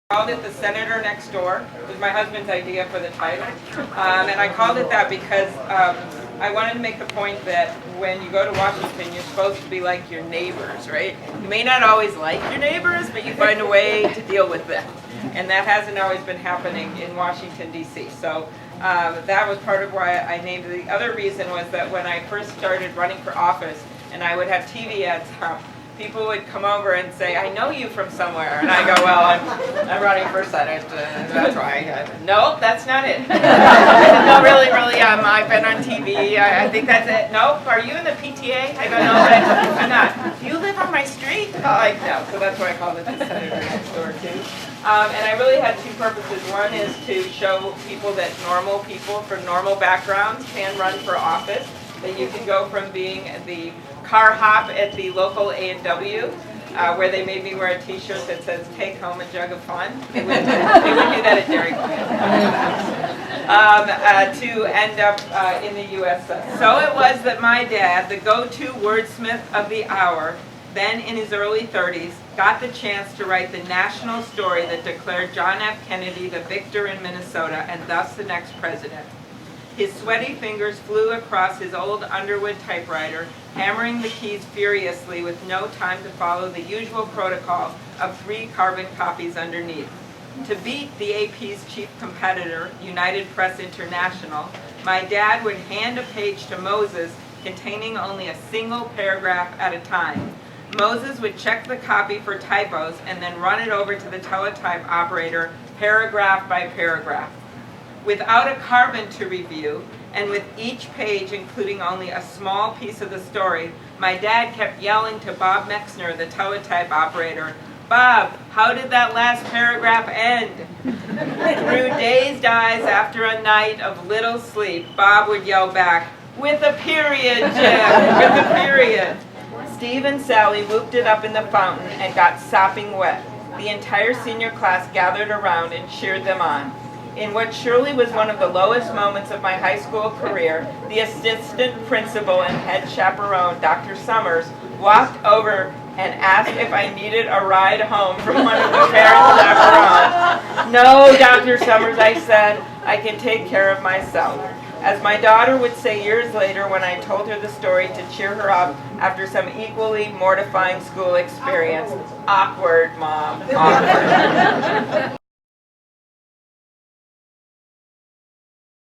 Called it The Senator Next Door. It was my husband's idea for the title. And I called it that because I wanted to make the point that when you go to Washington, you're supposed to be like your neighbors, right? You may not always like your neighbors, but you find a way to deal with them. And that hasn't always been happening in Washington, D.C. So that was part of why I named it. The other reason was that when I first started running for office, and I would have TV ads up, people would come over and say, "I know you from somewhere," and I go, "Well, I'm running for Senate. That's why." No, that's not it. No, really, I've been on TV. I think that's it. No, are you in the PTA? I go, no, I'm not. Do you live on my street? Like, no. So that's why I called it The Senator Next Door too. And I really had two purposes. One is to show people that normal people from normal backgrounds can run for office. That you can go from being the car hop at the local A&W, where they made me wear a t-shirt that says "Take home a jug of fun." They would do that at Dairy Queen. To end up in the U.S. So it was that my dad, the go-to wordsmith of the hour, then in his early 30s, got the chance to write the national story that declared John F. Kennedy the victor in Minnesota and thus the next president. His sweaty fingers flew across his old Underwood typewriter, hammering the keys furiously with no time to follow the usual protocol of 3 carbon copies underneath. To beat the AP's chief competitor, United Press International, my dad would hand a page to Moses containing only a single paragraph at a time. Moses would check the copy for typos and then run it over to the teletype operator paragraph by paragraph. Without a carbon to review, and with each page including only a small piece of the story, my dad kept yelling to Bob Mexner, the teletype operator, "Bob, how did that last paragraph end?" Through dazed eyes after a night of little sleep, Bob would yell back, "With a period, Jim, with a period." Steve and Sally whooped it up in the fountain and got sopping wet. The entire senior class gathered around and cheered them on. In what surely was one of the lowest moments of my high school career, the assistant principal and head chaperone, Dr. Summers, walked over and asked if I needed a ride home from one of the parent chaperones. "No, Dr. Summers," I said, "I can take care of myself." As my daughter would say years later when I told her the story to cheer her up after some equally mortifying school experience, "Awkward, Mom, awkward."